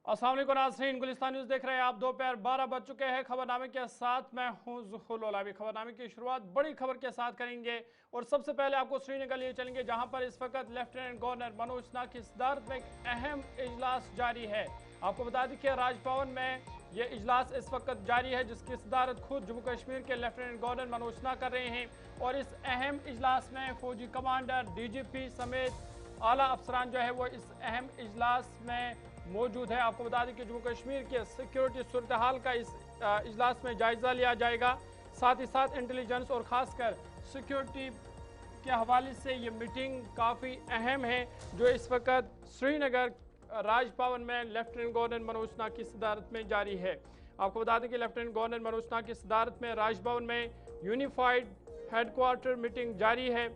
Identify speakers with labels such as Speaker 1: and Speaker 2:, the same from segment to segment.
Speaker 1: अस्सलाम वालेकुम नाज़रीन, गुलिस्तान न्यूज़ देख रहे हैं आप। दोपहर 12 बज चुके हैं। खबरनामे के साथ मैं हूं ज़ुहुल ओलावी। खबरनामे की शुरुआत बड़ी खबर के साथ करेंगे और सबसे पहले आपको श्रीनगर लिए चलेंगे, जहां पर इस वक्त लेफ्टिनेंट गवर्नर मनोज सिन्हा की सदारत में एक अहम इजलास जारी है। आपको बता दें कि राजभवन में ये इजलास इस वक्त जारी है, जिसकी सदारत खुद जम्मू कश्मीर के लेफ्टिनेंट गवर्नर मनोज सिन्हा कर रहे हैं। और इस अहम इजलास में फौजी कमांडर, DGP समेत आला अफसरान जो है वो इस अहम इजलास में मौजूद है। आपको बता दें कि जम्मू कश्मीर के सिक्योरिटी सूरत हाल का इस इजलास में जायजा लिया जाएगा। साथ ही साथ इंटेलिजेंस और खासकर सिक्योरिटी के हवाले से ये मीटिंग काफ़ी अहम है, जो इस वक्त श्रीनगर राजभवन में लेफ्टिनेंट गवर्नर मनोज सिन्हा की सदारत में जारी है। आपको बता दें कि लेफ्टिनेंट गवर्नर मनोज सिन्हा की सदारत में राजभवन में यूनिफाइड हेडक्वार्टर मीटिंग जारी है।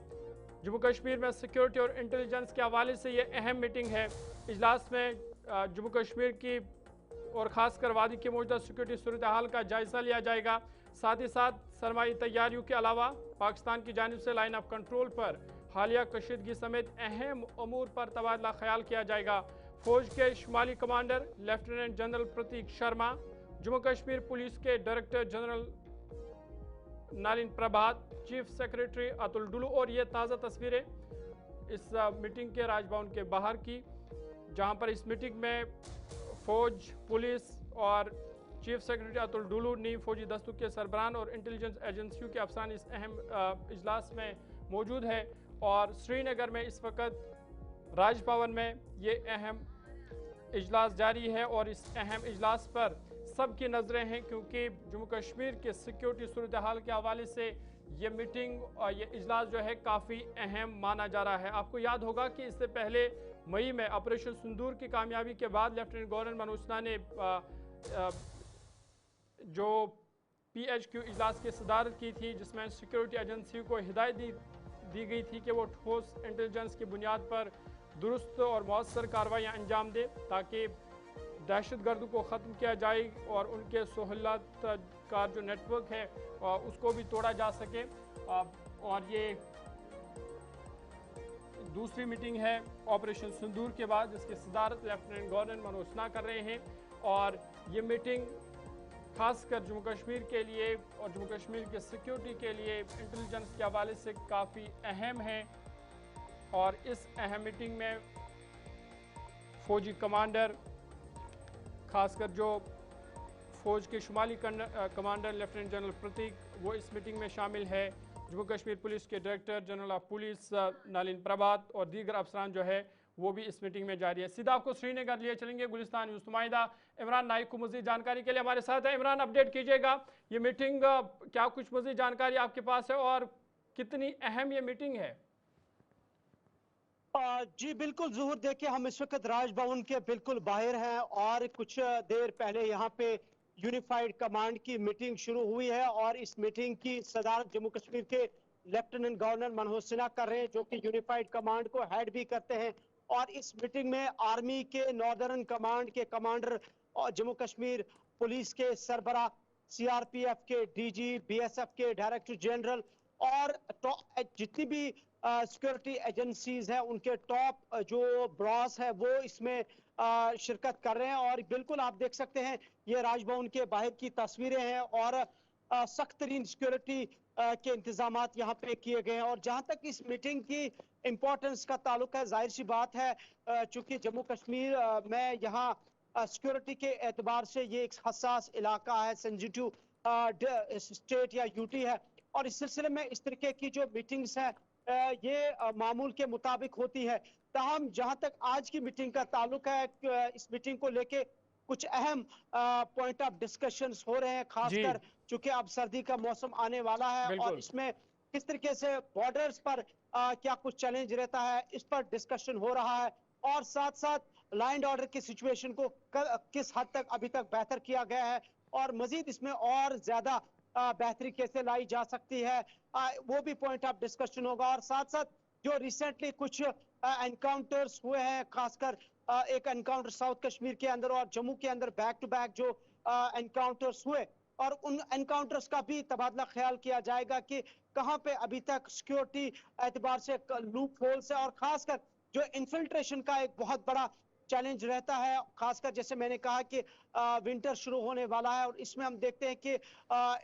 Speaker 1: जम्मू कश्मीर में सिक्योरिटी और इंटेलिजेंस के हवाले से ये अहम मीटिंग है। इजलास में जम्मू कश्मीर की और ख़ासकर वादी की मौजूदा सिक्योरिटी सूरत हाल का जायजा लिया जाएगा। साथ ही साथ सरमाई तैयारियों के अलावा पाकिस्तान की जानिब से लाइन ऑफ कंट्रोल पर हालिया कशीदगी समेत अहम अमूर पर तबादला ख्याल किया जाएगा। फौज के शुमाली कमांडर लेफ्टिनेंट जनरल प्रतीक शर्मा, जम्मू कश्मीर पुलिस के director general नालिन Prabhat, chief secretary Atul Dulu, और ये ताज़ा तस्वीरें इस मीटिंग के राजभवन के बाहर की, जहां पर इस मीटिंग में फौज, पुलिस और चीफ सेक्रेटरी अतुल डुलू, नीम फौजी दस्तों के सरबराहान और इंटेलिजेंस एजेंसियों के अफसरान इस अहम इजलास में मौजूद है। और श्रीनगर में इस वक्त राजभवन में ये अहम इजलास जारी है और इस अहम इजलास पर सबकी नज़रें हैं, क्योंकि जम्मू कश्मीर के सिक्योरिटी सूरत हाल के हवाले से ये मीटिंग और ये इजलास जो है काफ़ी अहम माना जा रहा है। आपको याद होगा कि इससे पहले मई में ऑपरेशन सिंदूर की कामयाबी के बाद लेफ्टिनेंट गवर्नर मनोज सिन्हा ने जो PHQ इजलास की सदारत की थी, जिसमें सिक्योरिटी एजेंसी को हिदायत दी गई थी कि वो ठोस इंटेलिजेंस की बुनियाद पर दुरुस्त और मौसर कार्रवाइयाँ अंजाम दे, ताकि दहशतगर्द को ख़त्म किया जाए और उनके सहूलत का जो नेटवर्क है उसको भी तोड़ा जा सके। और ये दूसरी मीटिंग है ऑपरेशन सिंदूर के बाद, जिसकी सदारत लेफ्टिनेंट गवर्नर मनोज सिन्हा कर रहे हैं। और ये मीटिंग खासकर जम्मू कश्मीर के लिए और जम्मू कश्मीर के सिक्योरिटी के लिए इंटेलिजेंस के हवाले से काफ़ी अहम है। और इस अहम मीटिंग में फौजी कमांडर, खासकर जो फौज के शुमाली कमांडर लेफ्टिनेंट जनरल प्रतीक, वो इस मीटिंग में शामिल है। जम्मू कश्मीर पुलिस के director general of police Nalin प्रभात और दीगर अफसरान जो है वो भी इस मीटिंग में जारी है। सीधा आपको श्रीनगर लिए चलेंगे। गुलिस्तान न्यूज़ नुमाइंदा इमरान नाइक को मज़ीद जानकारी के लिए हमारे साथ है। इमरान, अपडेट कीजिएगा, ये मीटिंग क्या कुछ मज़ीद जानकारी आपके पास है और कितनी अहम ये मीटिंग है?
Speaker 2: जी बिल्कुल ज़ुहूर, देखिए हम इस वक्त राजभवन के बिल्कुल बाहर हैं और कुछ देर पहले यहाँ पे यूनिफाइड कमांड की मीटिंग शुरू हुई है और इस मीटिंग की सदारत जम्मू कश्मीर के लेफ्टिनेंट गवर्नर मनोज सिन्हा कर रहे हैं, जो कि यूनिफाइड कमांड को हेड भी करते हैं। और इस मीटिंग में आर्मी के नॉर्दर्न कमांड के कमांडर और जम्मू कश्मीर पुलिस के सरबराह, CRPF के DG, BSF के डायरेक्टर जनरल और जितनी भी सिक्योरिटी एजेंसीज हैं उनके टॉप जो ब्रॉस है वो इसमें शिरकत कर रहे हैं। और बिल्कुल आप देख सकते हैं ये राजभवन के बाहर की तस्वीरें हैं और सख्त तरीन सिक्योरिटी के इंतजामात यहाँ पे किए गए हैं। और जहां तक इस मीटिंग की इंपॉर्टेंस का ताल्लुक है, जाहिर सी बात है चूंकि जम्मू कश्मीर में यहाँ सिक्योरिटी के एतबार से ये एक हसास इलाका है, सेंसिटिव स्टेट या यूटी है। और इस सिलसिले में इस तरीके की जो मीटिंग्स हैं ये मामूल के मुताबिक होती है। ताहम जहां तक आज की मीटिंग का ताल्लुक है, इस मीटिंग को लेके कुछ अहम पॉइंट ऑफ डिस्कशंस हो रहे हैं,
Speaker 1: जी
Speaker 2: खासकर चूंकि अब सर्दी का मौसम आने वाला है और
Speaker 1: बिल्कुल।
Speaker 2: इसमें किस तरीके से बॉर्डर्स पर क्या कुछ चैलेंज रहता है, इस पर डिस्कशन हो रहा है। और साथ साथ लैंड ऑर्डर की सिचुएशन को किस हद तक अभी तक बेहतर किया गया है और मजीद इसमें और ज्यादा बेहतरी कैसे लाई जा सकती है, वो भी पॉइंट ऑफ डिस्कशन होगा। और साथ साथ जो रिसेंटली कुछ एनकाउंटर्स हुए हैं, खासकर एक एनकाउंटर साउथ कश्मीर के अंदर और जम्मू के अंदर बैक टू बैक जो एनकाउंटर्स हुए, और उन एनकाउंटर्स का भी तबादला ख्याल किया जाएगा कि कहां पे अभी तक सिक्योरिटी एतबार से लूप होल्स है और खासकर जो इन्फिल्ट्रेशन का एक बहुत बड़ा चैलेंज रहता है, खासकर जैसे मैंने कहा कि विंटर शुरू होने वाला है और इसमें हम देखते हैं कि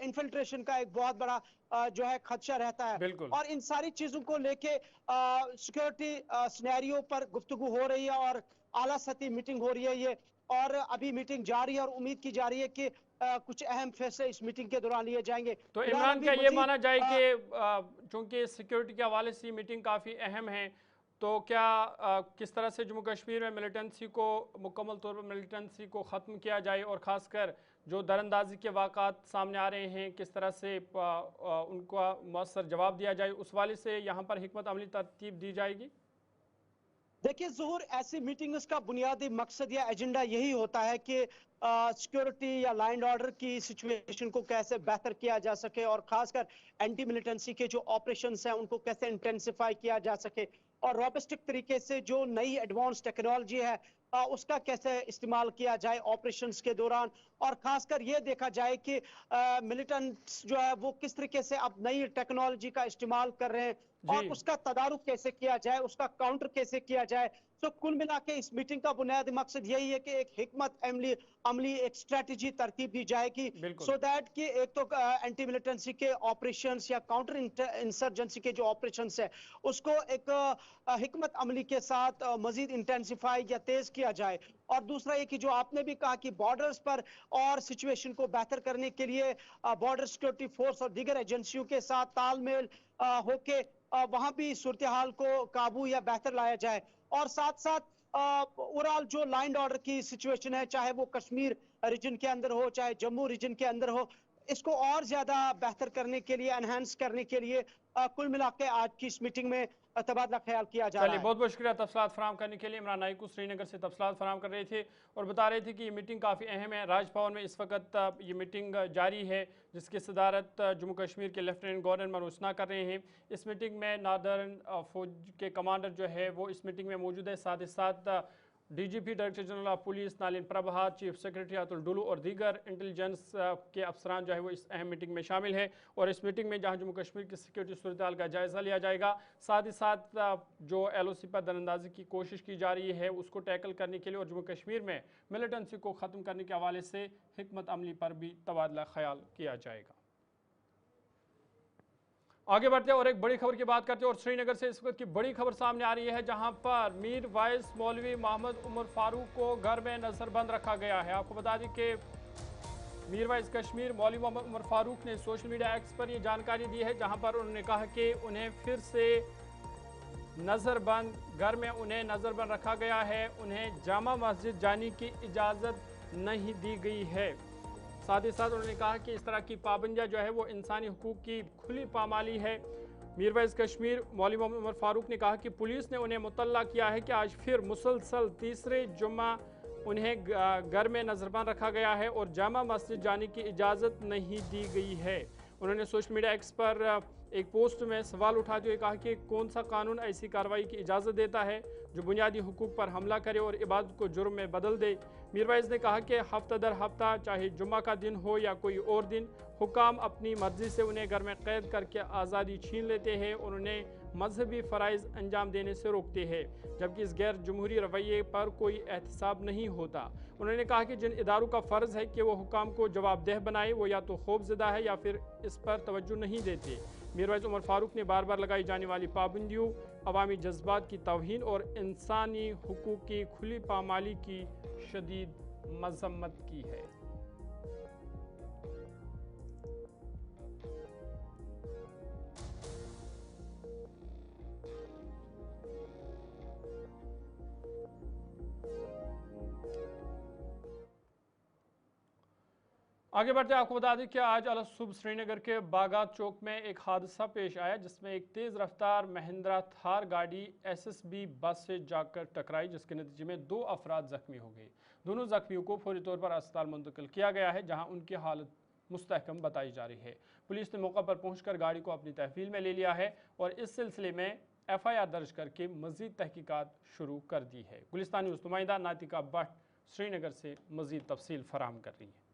Speaker 2: इन्फिल्ट्रेशन का एक बहुत बड़ा जो है खदशा रहता है।
Speaker 1: बिल्कुल।
Speaker 2: और इन सारी चीजों को लेके सिक्योरिटी सिनेरियो पर गुफ्तगू हो रही है और आला सतही मीटिंग हो रही है ये, और अभी मीटिंग जारी है और उम्मीद की जा रही है कि कुछ अहम फैसले इस मीटिंग के दौरान लिए जाएंगे।
Speaker 1: तो
Speaker 2: फिलहाल
Speaker 1: इमरान,
Speaker 2: अभी
Speaker 1: क्या ये
Speaker 2: मजीद
Speaker 1: माना जाए कि चूंकि सिक्योरिटी के हवाले से ये मीटिंग काफ़ी अहम है, तो क्या किस तरह से जम्मू कश्मीर में मिलिटेंसी को मुकम्मल तौर पर मिलिटेंसी को ख़त्म किया जाए और ख़ासकर जो दरअंदाजी के वाक़ात सामने आ रहे हैं किस तरह से उनका मौसर जवाब दिया जाए, उस वाले से यहाँ पर हिकमत अमली तरतीब दी जाएगी?
Speaker 2: देखिए ज़हूर, ऐसी मीटिंग्स का बुनियादी मकसद या एजेंडा यही होता है कि सिक्योरिटी या लॉ एंड ऑर्डर की सिचुएशन को कैसे बेहतर किया जा सके और खासकर एंटी मिलिटेंसी के जो ऑपरेशंस हैं उनको कैसे इंटेंसिफाई किया जा सके और रोबस्टिक तरीके से जो नई एडवांस टेक्नोलॉजी है उसका कैसे इस्तेमाल किया जाए ऑपरेशंस के दौरान, और खासकर ये देखा जाए कि मिलिटेंट्स जो है वो किस तरीके से अब नई टेक्नोलॉजी का इस्तेमाल कर रहे हैं
Speaker 1: जी।
Speaker 2: और उसका तदारुक कैसे किया जाए, उसका काउंटर कैसे किया जाए। तो कुल मिला के इस मीटिंग का बुनियादी मकसद यही है कि एक हिकमत अमली अमली एक स्ट्रेटजी तरतीब दी जाएगी,
Speaker 1: बिल्कुल।
Speaker 2: सो दैट कि एक तो एंटी मिलिटेंसी के ऑपरेशंस या काउंटर इंसर्जेंसी के जो ऑपरेशंस है उसको एक हिकमत अमली के साथ मजीद इंटेंसिफाई या तेज किया जाए। और दूसरा ये कि जो आपने भी कहा कि बॉर्डर्स पर और सिचुएशन को बेहतर करने के लिए बॉर्डर सिक्योरिटी फोर्स और दीगर एजेंसियों के साथ तालमेल होके वहां भी सूरत हाल को काबू या बेहतर लाया जाए। और साथ साथ ओवरऑल जो लॉ एंड ऑर्डर की सिचुएशन है, चाहे वो कश्मीर रीजन के अंदर हो चाहे जम्मू रीजन के अंदर हो, इसको और ज्यादा बेहतर करने के लिए, एनहांस करने के लिए कुल मिला के आज की इस मीटिंग में तबादला ख्याल किया जा रहा
Speaker 1: चलिए,
Speaker 2: है।
Speaker 1: बहुत बहुत शुक्रिया तफसलात फराम करने के लिए। इमरान नाइकू श्रीनगर से तफसलात फराम कर रहे थे और बता रहे थे कि ये मीटिंग काफ़ी अहम है। राजभवन में इस वक्त ये मीटिंग जारी है जिसकी सदारत जम्मू कश्मीर के लेफ्टिनेंट गवर्नर मनोज सिन्हा कर रहे हैं। इस मीटिंग में नार्दर्न फौज के कमांडर जो है वो इस मीटिंग में मौजूद है, साथ ही साथ DGP director general of police Nalin Prabhat, chief secretary Atul Dulu और दीगर इंटेलिजेंस के अफसरान जो है वो इस अहम मीटिंग में शामिल है। और इस मीटिंग में जहां जम्मू कश्मीर की सिक्योरिटी सूरत हाल का जायज़ा लिया जाएगा, साथ ही साथ जो LOC पर दरअंदाजी की कोशिश की जा रही है उसको टैकल करने के लिए और जम्मू कश्मीर में मिलिटेंसी को ख़त्म करने के हवाले से हिकमत अमली पर भी तबादला ख्याल किया जाएगा। आगे बढ़ते हैं और एक बड़ी खबर की बात करते हैं और श्रीनगर से इस वक्त की बड़ी खबर सामने आ रही है जहां पर मीर वाइस मौलवी मोहम्मद उमर फारूक को घर में नजरबंद रखा गया है। आपको बता दें कि मीर वाइस कश्मीर मौलवी मोहम्मद उमर फारूक ने सोशल मीडिया एक्स पर यह जानकारी दी है, जहां पर उन्होंने कहा कि उन्हें फिर से नजरबंद घर में उन्हें नजरबंद रखा गया है, उन्हें जामा मस्जिद जाने की इजाज़त नहीं दी गई है। साथ ही साथ उन्होंने कहा कि इस तरह की पाबंदियां जो है वो इंसानी हुकूक की खुली पामाली है। मीर वाइस कश्मीर मौलवी मोहम्मद उमर फारूक ने कहा कि पुलिस ने उन्हें मुतल्ला किया है कि आज फिर मुसलसल तीसरे जुम्मा उन्हें घर में नजरबंद रखा गया है और जामा मस्जिद जाने की इजाज़त नहीं दी गई है। उन्होंने सोशल मीडिया एक्स पर एक पोस्ट में सवाल उठाते हुए कहा कि कौन सा कानून ऐसी कार्रवाई की इजाज़त देता है जो बुनियादी हुकूक पर हमला करे और इबादत को जुर्म में बदल दे। मीर वाइस ने कहा कि हफ्ता दर हफ्ता चाहे जुम्मा का दिन हो या कोई और दिन, हुकाम अपनी मर्जी से उन्हें घर में कैद करके आज़ादी छीन लेते हैं और उन्हें मजहबी फ़राइज़ अंजाम देने से रोकते हैं, जबकि इस गैर जमहूरी रवैये पर कोई एहतसाब नहीं होता। उन्होंने कहा कि जिन इदारों का फ़र्ज़ है कि वो हुकाम को जवाबदेह बनाए वो या तो खौफज़दा है या फिर इस पर तवज्जो नहीं देते। मीर वाइस उमर फारूक ने बार बार लगाई जाने वाली पाबंदियों, अवामी जज्बात की तौहीन और इंसानी हुकूक की खुली पामाली की शदीद मजम्मत की है। आगे बढ़ते आपको बता दें कि आज अल सुबह श्रीनगर के बागात चौक में एक हादसा पेश आया जिसमें एक तेज़ रफ्तार महिंद्रा थार गाड़ी SSB बस से जाकर टकराई, जिसके नतीजे में 2 अफराद जख्मी हो गए। दोनों जख्मियों को फौरी तौर पर अस्पताल मुंतकिल किया गया है, जहां उनकी हालत मुस्तहकम बताई जा रही है। पुलिस ने मौका पर पहुंचकर गाड़ी को अपनी तहवील में ले लिया है और इस सिलसिले में FIR दर्ज करके मजीद तहकीकात शुरू कर दी है। गुलिस्तान न्यूज़ नुमाइंदा नातिका भट्ट श्रीनगर से मजीद तफसील फराहम कर रही है।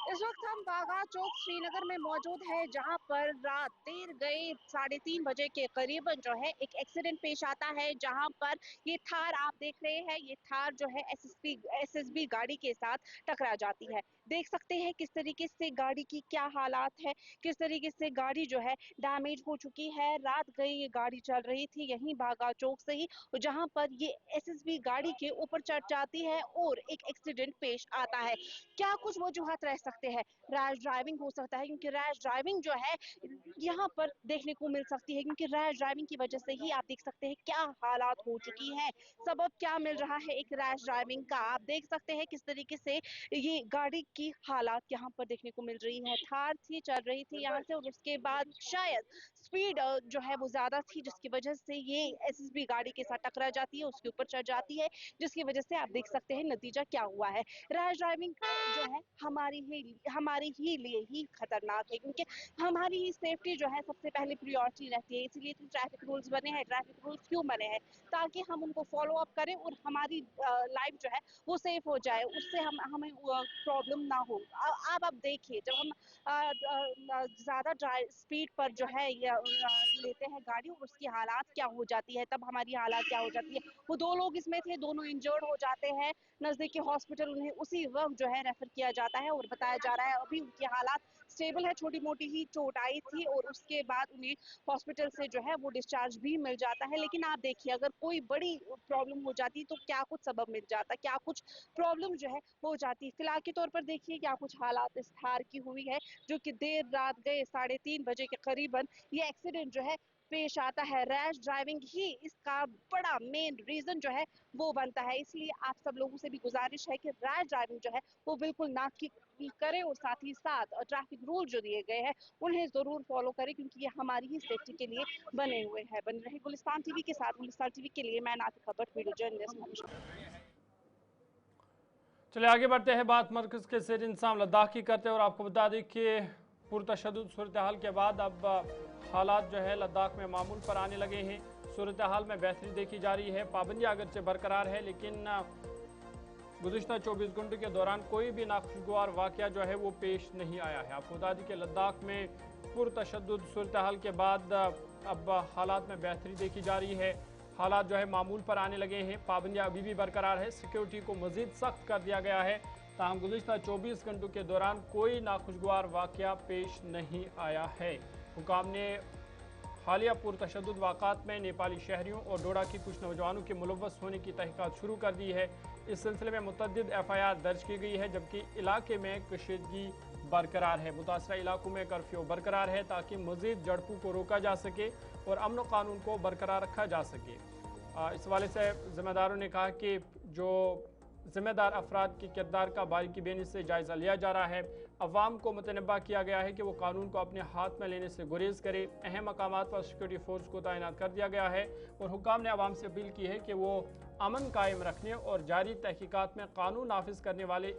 Speaker 3: इस वक्त हम बागा चौक श्रीनगर में मौजूद है, जहां पर रात देर गए 3:30 बजे के करीबन जो है एक एक्सीडेंट पेश आता है, जहां पर ये थार आप देख रहे हैं, ये थार जो है एसएसबी गाड़ी के साथ टकरा जाती है। देख सकते हैं किस तरीके से गाड़ी की क्या हालात है, किस तरीके से गाड़ी जो है डैमेज हो चुकी है। रात गई ये गाड़ी चल रही थी यहीं बागा चौक से ही, जहां पर ये एसएसबी गाड़ी के ऊपर चढ़ जाती है और एक एक्सीडेंट पेश आता है। क्या कुछ वजूहत रह सकते हैं? रैश ड्राइविंग हो सकता है, क्योंकि रैश ड्राइविंग जो है यहाँ पर देखने को मिल सकती है, क्योंकि रैश ड्राइविंग की वजह से ही आप देख सकते हैं क्या हालात हो चुकी है। सबब क्या मिल रहा है एक रैश ड्राइविंग का, आप देख सकते हैं किस तरीके से ये गाड़ी की हालात यहाँ पर देखने को मिल रही है। थार थी, चल रही थी यहाँ से, और उसके बाद शायद स्पीड जो है वो ज्यादा थी, जिसकी वजह से ये एसएसबी गाड़ी के साथ टकरा जाती है, उसके ऊपर चढ़ जाती है, जिसकी वजह से आप देख सकते हैं नतीजा क्या हुआ है। रैश ड्राइविंग जो है हमारी ही लिए ही खतरनाक है, क्योंकि हमारी ही सेफ्टी जो है सबसे पहले प्रायोरिटी रहती है। इसलिए तो ट्रैफिक रूल्स बने हैं। ट्रैफिक रूल्स क्यों बने हैं? ताकि हम उनको फॉलो अप करें और हमारी लाइफ जो है वो सेफ हो जाए, उससे हमें प्रॉब्लम ना हो। अब देखिए, जब हम ज्यादा स्पीड पर जो है लेते हैं गाड़ी, और उसकी हालात क्या हो जाती है, तब हमारी हालात क्या हो जाती है। वो दो लोग इसमें थे, दोनों इंजर्ड हो जाते हैं। नजदीकी हॉस्पिटल उन्हें उसी वक्त जो है रेफर किया जाता है, और बताया जा रहा है अभी उनकी हालात स्टेबल है। छोटी मोटी ही चोट आई थी और उसके बाद उन्हें हॉस्पिटल से जो है वो डिस्चार्ज भी मिल जाता है। लेकिन आप देखिए, अगर कोई बड़ी प्रॉब्लम हो जाती तो क्या कुछ सबब मिल जाता, क्या कुछ प्रॉब्लम जो है हो जाती। फिलहाल के तौर पर देखिए क्या कुछ हालात इस थार की हुई है, जो कि देर रात गए 3:30 बजे के करीबन ये एक्सीडेंट जो है पेश आता है। रैश ड्राइविंग ही इसका बड़ा मेन रीजन जो है वो बनता है। इसलिए आप सब लोगों से भी गुजारिश है कि रैश ड्राइविंग जो है वो बिल्कुल ना करें, और साथ ही साथ ट्रैफिक रूल जो दिए गए हैं उन्हें जरूर फॉलो करें, क्योंकि ये हमारी ही सेफ्टी के लिए बने हुए हैं। बने रहे गुलिस्तान टीवी के साथ। गुलिस्तान टीवी के लिए मैं नातिका भट्ट, वीडियो जर्नलिस्ट।
Speaker 1: चलिए आगे बढ़ते हैं, बात मरकज़ के ज़ेर इंतज़ाम लद्दाख की करते हैं और आपको बता दें कि पुरतशद्दुद सूरत हाल के बाद अब हालात जो है लद्दाख में मामूल पर आने लगे हैं। सूरत हाल में बेहतरी देखी जा रही है। पाबंदियाँ अगरचे बरकरार है, लेकिन गुज़िश्ता 24 घंटों के दौरान कोई भी नाखुशगवार वाक़या जो है वो पेश नहीं आया है। आपको बता दें कि लद्दाख में पुरतशद्दुद सूरत हाल के बाद अब हालात में बेहतरी देखी जा रही है। हालात जो है मामूल पर आने लगे हैं। पाबंदियाँ अभी भी बरकरार है। सिक्योरिटी को मज़ीद सख्त कर दिया गया है। ताहम गुज़िश्ता 24 घंटों के दौरान कोई नाखुशगवार वाक़या पेश नहीं आया है। हुकाम ने हालिया पुरतशद्दुद वाक़ात में नेपाली शहरियों और डोडा की कुछ नौजवानों के मुलव्वस होने की तहक़ीक़ात शुरू कर दी है। इस सिलसिले में मुतअद्दिद FIR दर्ज की गई है, जबकि इलाके में कशीदगी बरकरार है। मुतासरा इलाकों में कर्फ्यू बरकरार है ताकि मज़ीद झड़पों को रोका जा सके और अमन कानून को बरकरार रखा जा सके। इस हवाले से ज़िम्मेदारों ने कहा कि जो ज़िम्मेदार अफराद के किरदार का बारीकी बेनी से जायज़ा लिया जा रहा है। अवाम को मुतनब्बा किया गया है कि वो कानून को अपने हाथ में लेने से गुरेज करे। अहम मकामात पर सिक्योरिटी फोर्स को तैनात कर दिया गया है और हुकाम ने अवाम से अपील की है कि वो अमन कायम रखने और जारी तहकीकात में कानून नाफिज करने वाले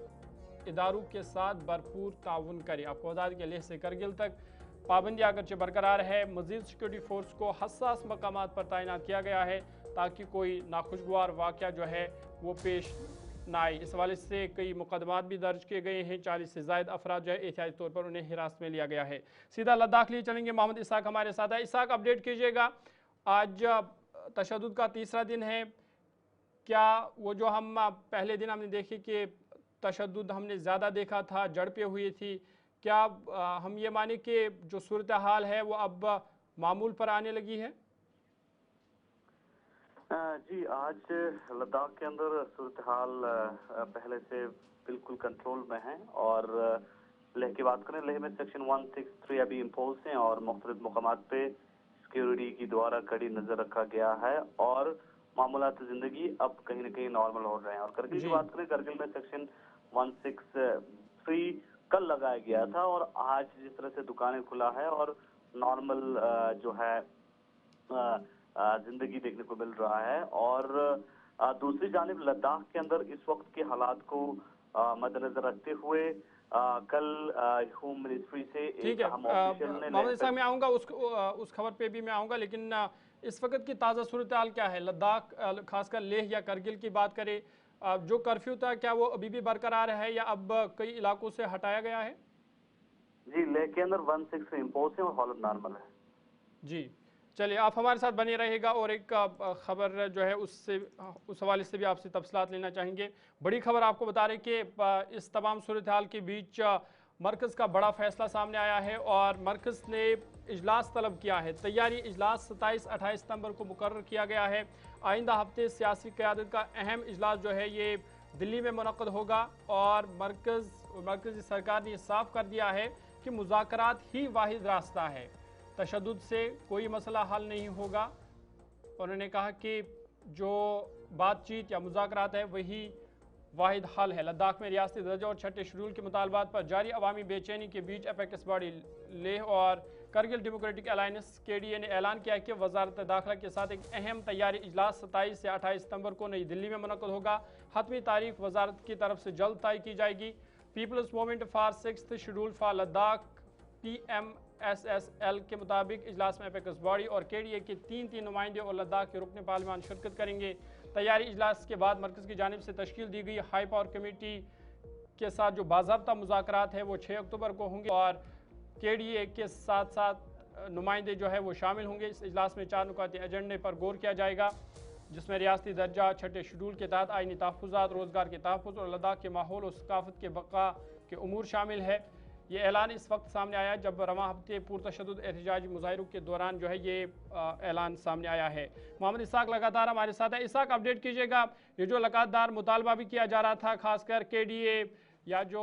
Speaker 1: इदारों के साथ भरपूर ताउन करें। आपको बता दें कि लेह से करगिल तक पाबंदी अगरचे बरकरार है। मजीद सिक्योरिटी फोर्स को हसास मकामात पर तैनात किया गया है ताकि कोई नाखुशगवार वाक़या जो है वो पेश ना आए। इस हवाले से कई मुकदमात भी दर्ज किए गए हैं। 40 से ज़ायद अफराद जो है एहतियाती तौर पर उन्हें हिरासत में लिया गया है। सीधा लद्दाख लिए चलेंगे, मोहम्मद इसाक हमारे साथ है। इसाक, अपडेट कीजिएगा, आज तशद्दुद का तीसरा दिन है। क्या वो जो हम पहले दिन हमने देखी कि तशद्दुद हमने ज़्यादा देखा था, झड़पें हुई थी, क्या हम ये माने कि जो सूरत हाल है वो अब मामूल पर आने लगी है?
Speaker 4: जी, आज लद्दाख के अंदर सूरत हाल पहले से बिल्कुल कंट्रोल में है। और लेह की बात करें, लेह में सेक्शन 163 अभी इम्पोज है और मुख्तलिफ मकामात पे सिक्योरिटी की द्वारा कड़ी नजर रखा गया है और मामूलात जिंदगी अब कहीं न कहीं नॉर्मल हो रहे हैं। और करगिल की बात करें, करगिल में सेक्शन 163 कल लगाया गया था और आज जिस तरह से दुकानें खुला है और नॉर्मल जो है जिंदगी देखने को मिल रहा है। और दूसरी जानिब लद्दाख के अंदर इस वक्त के हालात को मद्देनजर रखते हुए कल होम मिनिस्ट्री से एक अहम ऑफिशियल ने
Speaker 1: मोहम्मद इसाक में आऊँगा, उस खबर पे भी मैं आऊँगा, लेकिन इस वक्त की ताज़ा सूरत हाल क्या है लद्दाख, खासकर लेह या करगिल की बात करें, जो कर्फ्यू था क्या वो अभी भी बरकरार है या अब कई इलाकों से हटाया गया है?
Speaker 4: जी, लेह के अंदर 1-6 इम्पोज है और हालत नॉर्मल है।
Speaker 1: जी, चलिए आप हमारे साथ बने रहिएगा और एक खबर जो है उससे उस हवाले से भी आपसे तफसीलात लेना चाहेंगे। बड़ी खबर आपको बता रहे कि इस तमाम सूरत हाल के बीच मरकज़ का बड़ा फैसला सामने आया है और मरकज़ ने इजलास तलब किया है। तैयारी इजलास 27-28 सितंबर को मुकर्रर किया गया है। आइंदा हफ्ते सियासी क़यादत का अहम इजलास जो है ये दिल्ली में मुनक़्क़द होगा और मरकज़ी सरकार ने साफ कर दिया है कि मुज़ाकरात ही वाहिद रास्ता है, तशद्दुद से कोई मसला हल नहीं होगा। उन्होंने कहा कि जो बातचीत या मुज़ाकरात है वही वाहिद हल है। लद्दाख में रियासती दर्जा और छठे शेड्यूल के मुतालबात पर जारी अवामी बेचैनी के बीच अपेक्स बॉडी लेह और करगिल डेमोक्रेटिक अलायंस KDA ने ऐलान किया है कि वजारत दाखिला के साथ एक अहम तैयारी इजलास 27 से 28 सितंबर को नई दिल्ली में मुनक़्क़द होगा। हतमी तारीख वजारत की तरफ से जल्द तय की जाएगी। People's movement for 6th schedule for Ladakh PMSSL के मुताबिक इजलास में अपेक्स बॉडी और KDA के तीन नुमाइंदे और लद्दाख के रुकन पार्लियामान शिरकत करेंगे। तैयारी इजलास के बाद मरकज़ की जानिब से तश्कील दी गई हाई पावर कमेटी के साथ जो बाज़ाब्ता मुज़ाकरात है वो 6 अक्टूबर को होंगे और KDA के साथ साथ नुमाइंदे जो है वो शामिल होंगे। इस इजलास में 4 नुकाती एजेंडे पर गौर किया जाएगा, जिसमें रियासती दर्जा, छठे शेड्यूल के तहत आइनी तहफ़्फ़ुज़ात, रोज़गार के तहफ़्फ़ुज़ और लद्दाख के माहौल और सकाफ़त के बका के उमूर शामिल है। ये ऐलान इस वक्त सामने आया जब रवां हफ्ते पुरतशद्दुद एहतजाजी मुजाहिरों के दौरान जो है ये ऐलान सामने आया है। मोहम्मद इसाक लगातार हमारे साथ है। इसाक, अपडेट कीजिएगा, ये जो लगातार मुतालबा भी किया जा रहा था खासकर KDA या जो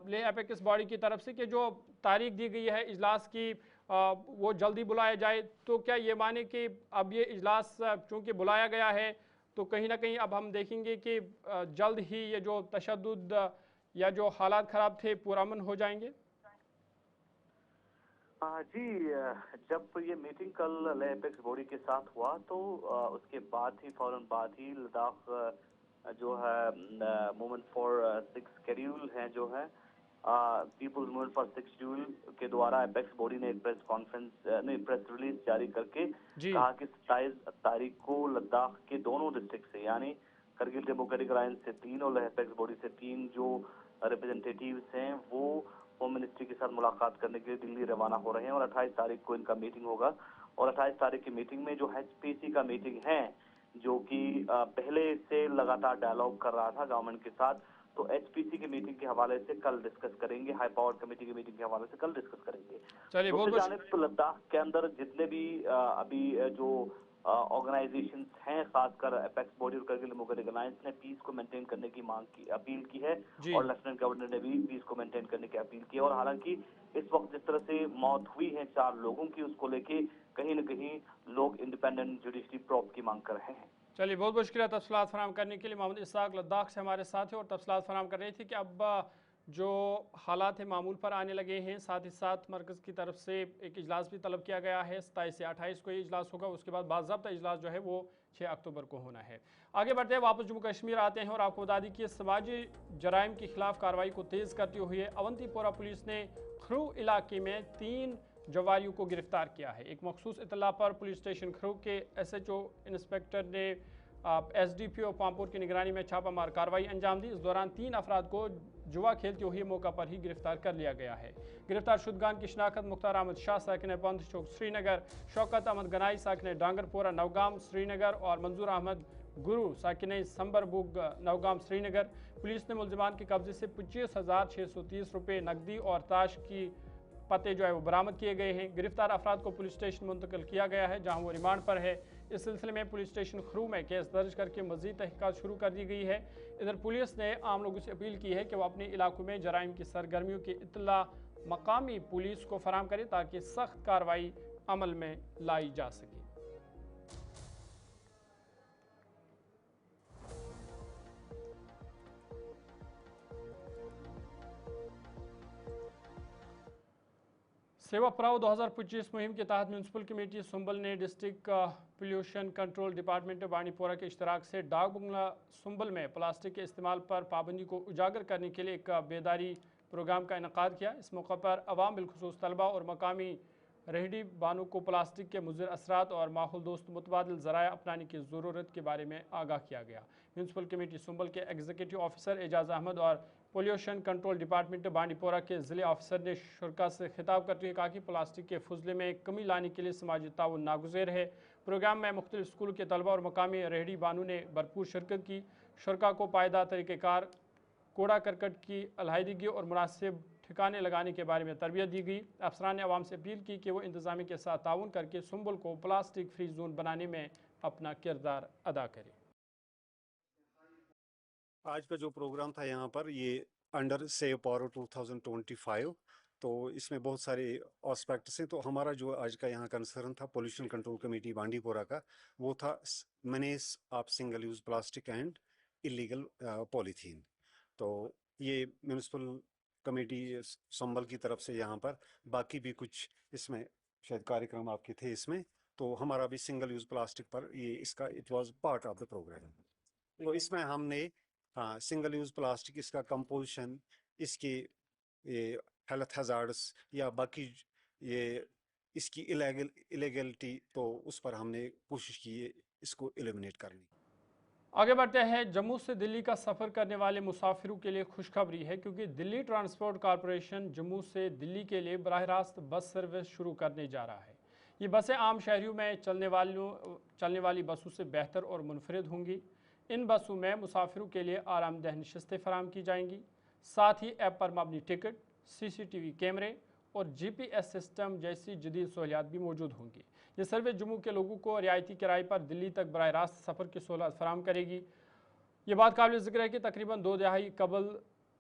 Speaker 1: लेह अपेक्स बॉडी की तरफ से कि जो तारीख दी गई है इजलास की वो जल्दी बुलाया जाए, तो क्या ये माने कि अब ये इजलास चूँकि बुलाया गया है तो कहीं ना कहीं अब हम देखेंगे कि जल्द ही ये जो तशद्दुद या जो हालात ख़राब थे पुरअमन हो जाएंगे?
Speaker 4: जी, जब ये मीटिंग कल लेह अपेक्स बॉडी के साथ हुआ तो उसके बाद ही फौरन बाद ही लद्दाख जो है मूवमेंट फॉर 6 शेड्यूल है जो है पीपल्स मूवमेंट फॉर 6 शेड्यूल के द्वारा अपेक्स बॉडी ने एक प्रेस रिलीज जारी करके कहा कि 27 तारीख को लद्दाख के दोनों डिस्ट्रिक्ट से यानी करगिल डेमोक्रेटिक अलायंस से 3 और लेह अपेक्स बॉडी से 3 जो रिप्रेजेंटेटिव्स हैं वो होम मिनिस्ट्री के साथ मुलाकात करने के लिए दिल्ली रवाना हो रहे हैं और 28 तारीख को इनका मीटिंग होगा। और 28 तारीख की मीटिंग में जो HPC का मीटिंग है जो कि पहले से लगातार डायलॉग कर रहा था गवर्नमेंट के साथ, तो HPC की मीटिंग के हवाले से कल डिस्कस करेंगे, हाई पावर कमेटी की मीटिंग के हवाले से कल डिस्कस करेंगे। दूसरी जानिब तो लद्दाख के अंदर जितने भी अभी जो ऑर्गेनाइजेशंस हैं, खासकर अपेक्स बॉडी और करगिल डेमोक्रेटिक अलायंस ने पीस को मेंटेन करने की अपील की है और लेफ्टिनेंट गवर्नर ने भी पीस को मेंटेन करने की अपील की है। और हालांकि इस वक्त जिस तरह से मौत हुई है 4 लोगों की, उसको लेके कहीं न कहीं लोग इंडिपेंडेंट जुडिशरी प्रोब की मांग कर रहे हैं।
Speaker 1: चलिए, बहुत बहुत शुक्रिया तफसीलात फराहम करने के लिए। मोहम्मद इसाक लद्दाख से हमारे साथ हैं और तफसीलात फराहम कर रही थी कि अब जो हालात है मामूल पर आने लगे हैं। साथ ही साथ मरकज़ की तरफ से एक इजलास भी तलब किया गया है, 27 से 28 को ये इजलास होगा, उसके बाद बाज़ाब्ता इजलास जो है वो 6 अक्टूबर को होना है। आगे बढ़ते हैं, वापस जम्मू कश्मीर आते हैं और आपको बता दी कि समाजी जराइम के खिलाफ कार्रवाई को तेज़ करते हुए अवंतीपोरा पुलिस ने खरू इलाके में 3 जवारियों को गिरफ्तार किया है। एक मखसूस इतला पर पुलिस स्टेशन खरू के SHO इंस्पेक्टर ने SDPO पामपुर की निगरानी में छापामार कार्रवाई अंजाम दी। इस दौरान 3 अफराद को जुआ खेलते हुए मौका पर ही गिरफ्तार कर लिया गया है। गिरफ्तार शुदगान की शिनाख्त मुख्तार अहमद शाह साकिन पंथ चौक श्रीनगर, शौकत अहमद गनाई साकिन डांगरपोरा नवगाम श्रीनगर और मंजूर अहमद गुरु साकिन संबरबुग नवगाम श्रीनगर। पुलिस ने मुलजिमान के कब्जे से 25,630 रुपये नकदी और ताश की पते जो है वो बरामद किए गए हैं। गिरफ्तार अफराद को पुलिस स्टेशन मुंतकिल किया गया है जहां वो रिमांड पर है। इस सिलसिले में पुलिस स्टेशन खरू में केस दर्ज करके मजीद तहकीकात शुरू कर दी गई है। इधर पुलिस ने आम लोगों से अपील की है कि वो अपने इलाकों में जराइम की सरगर्मियों की इत्तला मकामी पुलिस को फराहम करें ताकि सख्त कार्रवाई अमल में लाई जा सके। सेवा पड़ाव 2025 मुहिम के तहत म्यूनसिपल कमेटी सुंबल ने डिस्ट्रिक्ट पोल्यूशन कंट्रोल डिपार्टमेंट बानीपोरा के इश्तराक से डाक बंगला सुंबल में प्लास्टिक के इस्तेमाल पर पाबंदी को उजागर करने के लिए एक बेदारी प्रोग्राम का इनेकाद किया। इस मौके पर अवाम बिलखुसूस तलबा और मकामी रेहड़ी बानू को प्लास्टिक के मुज़र असरात और माहौल दोस्त मुतबादिल ज़राया अपनाने की ज़रूरत के बारे में आगाह किया गया। म्यूनसिपल कमेटी सुंबल के एग्जीक्यूटिव ऑफिसर एजाज अहमद और पोल्यूशन कंट्रोल डिपार्टमेंट बांडीपोरा के ज़िले ऑफिसर ने शुरा से खिताब करते हुए कहा कि प्लास्टिक के फजले में कमी लाने के लिए समाजी ताउन नागुज़ेर है। प्रोग्राम में मुख्तलिफ स्कूलों के तलबा और मकामी रेहड़ी बानू ने भरपूर शिरकत की। शुरा को पायदार तरीक़ेकार कूड़ा करकट की अलहदगी और मुनासिब ठिकाने लगाने के बारे में तरबियत दी गई। अफसरान ने आवाम से अपील की कि वो इंतजामिया के साथ ताउन करके सुंबल को प्लास्टिक फ्री जोन बनाने में अपना किरदार अदा करें।
Speaker 5: आज का जो प्रोग्राम था यहाँ पर, ये अंडर सेव पावर 2025, तो इसमें बहुत सारे एस्पेक्ट्स हैं। तो हमारा जो आज का यहाँ कंसर्न था पोल्यूशन कंट्रोल कमेटी बांडीपोरा का, वो था menace of single use plastic and illegal polythene. तो ये म्यूनिसिपल कमेटी संबल की तरफ से यहाँ पर बाकी भी कुछ इसमें शायद कार्यक्रम आपके थे इसमें, तो हमारा भी सिंगल यूज प्लास्टिक पर ये इसका it was part of the program. तो इसमें हमने सिंगल यूज प्लास्टिक, इसका कंपोजिशन, इसके ये हेल्थ हजार्ड्स या बाकी ये इसकी इलीगलिटी, तो उस पर हमने कोशिश की है इसको एलिमिनेट करने।
Speaker 1: आगे बढ़ते हैं। जम्मू से दिल्ली का सफ़र करने वाले मुसाफिरों के लिए खुशखबरी है, क्योंकि दिल्ली ट्रांसपोर्ट कॉरपोरेशन जम्मू से दिल्ली के लिए बराह रास्त बस सर्विस शुरू करने जा रहा है। ये बसें आम शहरियों में चलने वाली बसों से बेहतर और मुनफरिद होंगी। इन बसों में मुसाफिरों के लिए आरामदेह नशस्तें फराहम की जाएंगी। साथ ही ऐप पर मबनी टिकट, CCTV कैमरे और GPS सिस्टम जैसी जदीद सहूलियात भी मौजूद होंगी। ये सर्विस जम्मू के लोगों को रियायती किराए पर दिल्ली तक बराह रास्त सफ़र की सहूलत फराहम करेगी। ये बात काबिल ज़िक्र है कि तकरीबन 2 दहाई कबल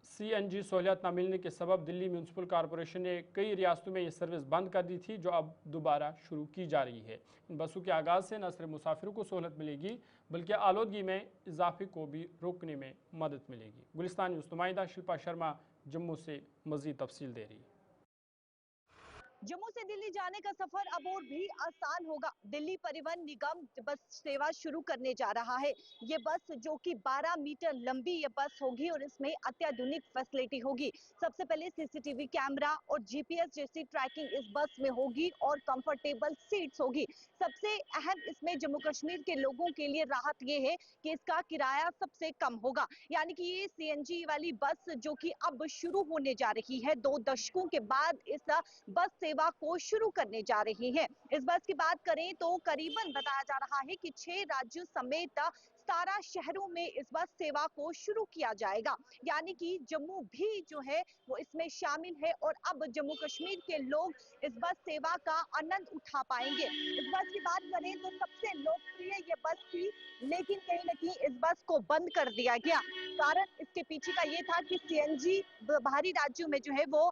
Speaker 1: CNG सहूलियत न मिलने के सबब दिल्ली म्यूनसिपल कॉरपोरेशन ने कई रियासतों में ये सर्विस बंद कर दी थी, जो अब दोबारा शुरू की जा रही है। इन बसों के आगाज़ से न सिर्फ मुसाफिरों को सहूलत मिलेगी, बल्कि आलूदगी में इजाफे को भी रोकने में मदद मिलेगी। गुलिस्तान न्यूज़ नुमाइंदा शिल्पा शर्मा जम्मू से मज़ीद तफसील दे रही है।
Speaker 6: जम्मू से दिल्ली जाने का सफर अब और भी आसान होगा। दिल्ली परिवहन निगम बस सेवा शुरू करने जा रहा है। ये बस जो कि 12 मीटर लंबी ये बस होगी और इसमें अत्याधुनिक फैसिलिटी होगी। सबसे पहले CCTV कैमरा और GPS जैसी ट्रैकिंग इस बस में होगी और कंफर्टेबल सीट्स होगी। सबसे अहम इसमें जम्मू कश्मीर के लोगों के लिए राहत ये है कि इसका किराया सबसे कम होगा। यानी कि ये CNG वाली बस जो कि अब शुरू होने जा रही है, 2 दशकों के बाद इस बस सेवा को शुरू करने जा रही है। इस बस की बात करें तो करीबन बताया जा रहा है कि 6 राज्यों समेत 17 शहरों में इस बस सेवा को शुरू किया जाएगा। यानी कि जम्मू भी जो है वो इसमें शामिल है और अब जम्मू कश्मीर के लोग इस बस सेवा का आनंद उठा पाएंगे। इस बस की बात करें तो सबसे लोकप्रिय ये बस थी, लेकिन कहीं न कहीं इस बस को बंद कर दिया गया। कारण इसके पीछे का ये था कि CNG बाहरी राज्यों में जो है वो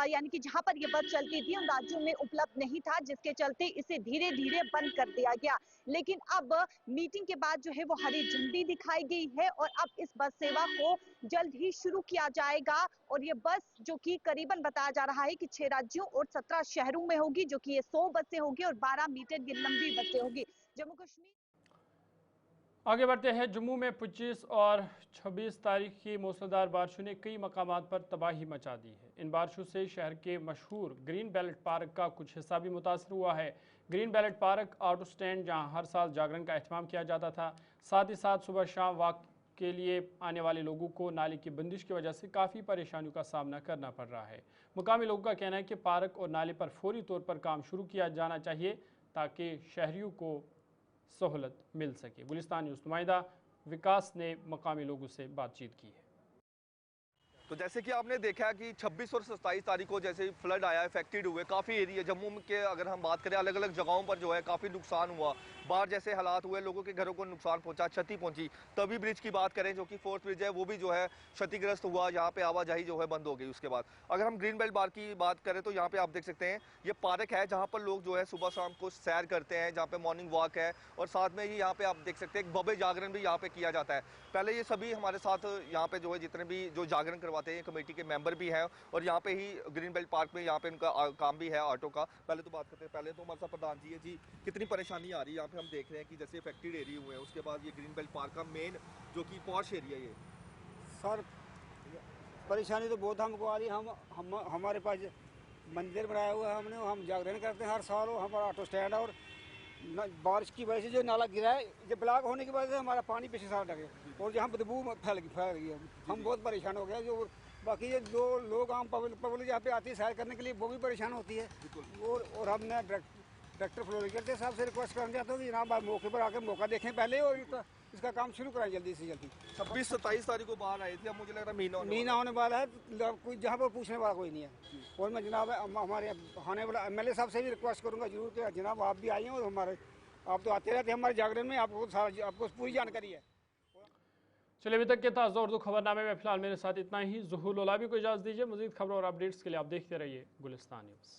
Speaker 6: यानी कि जहां पर ये बस चलती थी उन राज्यों में उपलब्ध नहीं था, जिसके चलते इसे धीरे धीरे बंद कर दिया गया। लेकिन अब मीटिंग के बाद जो है वो हरी झंडी दिखाई गई है और अब इस बस सेवा को जल्द ही शुरू किया जाएगा। और ये बस जो कि करीबन बताया जा रहा है कि 6 राज्यों और 17 शहरों में होगी, जो कि ये 100 बसें होगी और 12 मीटर की लंबी बसें होगी। जम्मू कश्मीर
Speaker 1: आगे बढ़ते हैं। जम्मू में 25 और 26 तारीख की मूसलाधार बारिशों ने कई मकामात पर तबाही मचा दी है। इन बारिशों से शहर के मशहूर ग्रीन बेल्ट पार्क का कुछ हिस्सा भी मुतासर हुआ है। Green belt park auto stand, जहां हर साल जागरण का एहतमाम किया जाता था, साथ ही साथ सुबह शाम वॉक के लिए आने वाले लोगों को नाले की बंदिश की वजह से काफ़ी परेशानियों का सामना करना पड़ रहा है। मुकामी लोगों का कहना है कि पार्क और नाले पर फौरी तौर पर काम शुरू किया जाना चाहिए ताकि शहरियों को सहूलत मिल सके। गुलिस्तान न्यूज़ नुमाइंदा विकास ने मकामी लोगों से बातचीत की है।
Speaker 7: तो जैसे कि आपने देखा कि 26 और 27 तारीख को जैसे फ्लड आया, इफेक्टेड हुए काफ़ी एरिया जम्मू के, अगर हम बात करें अलग अलग जगहों पर जो है काफ़ी नुकसान हुआ, बाढ़ जैसे हालात हुए, लोगों के घरों को नुकसान पहुंचा, क्षति पहुंची। तभी ब्रिज की बात करें जो कि फोर्थ ब्रिज है, वो भी जो है क्षतिग्रस्त हुआ, यहाँ पे आवाजाही जो है बंद हो गई। उसके बाद अगर हम ग्रीन बेल्ट पार्क की बात करें तो यहाँ पे आप देख सकते हैं ये पार्क है जहाँ पर लोग जो है सुबह शाम को सैर करते हैं, जहाँ पे मॉर्निंग वॉक है और साथ में ही यहाँ पे आप देख सकते हैं बबे जागरण भी यहाँ पे किया जाता है। पहले ये सभी हमारे साथ यहाँ पे जो है जितने भी जो जागरण करवाते हैं कमेटी के मेंबर भी हैं और यहाँ पे ही ग्रीन बेल्ट पार्क में यहाँ पे उनका काम भी है ऑटो का। पहले तो बात करते हैं, पहले तो हमारे साथ प्रधान जी है जी, कितनी परेशानी आ रही है यहाँ पे? हम देख रहे हैं कि जैसे इफेक्टेड एरिया हुए हैं, उसके बाद ये ग्रीन बेल्ट पार्क का मेन जो कि पॉश एरिया ये
Speaker 8: सर परेशानी तो बहुत हमको आ रही है। हम हमारे पास मंदिर बनाया हुआ है हमने, हम जागरण करते हैं हर साल। और हमारा ऑटो स्टैंड है, और बारिश की वजह से जो नाला गिरा है, ये ब्लॉक होने की वजह से हमारा पानी पिछले साल लगे, और यहाँ बदबू फैल गई है। हम बहुत परेशान हो गए। जो बाकी ये जो लोग आम पब्लिक यहाँ पे आती है सैर करने के लिए, वो भी परेशान होती है। और हमने डायरेक्टर फ्लोरिकल्चर साहब से रिक्वेस्ट करना चाहता हूँ कि जनाब आप मौके पर आकर मौका देखें पहले, और इसका काम शुरू कराएं जल्दी से जल्दी।
Speaker 7: 26-27 तारीख को बाहर आई थी, अब मुझे लग रहा है
Speaker 8: महीना होने वाला है, कोई जहाँ पर पूछने वाला कोई नहीं है। और मैं जनाब हमारे आने वाला MLA साहब से भी रिक्वेस्ट करूँगा जरूर कि जनाब आप भी आइए, और हमारे आप तो आते रहते हैं हमारे जागरण में, आपको पूरी जानकारी है।
Speaker 1: चलिए, अभी तक के ताज़ा उर्दू खबरनामे में फिलहाल मेरे साथ इतना ही। ज़ुहूर लोलाबी को इजाज़त दीजिए। मज़ीद खबरों और अपडेट्स के लिए आप देखते रहिए गुलिस्तान न्यूज़।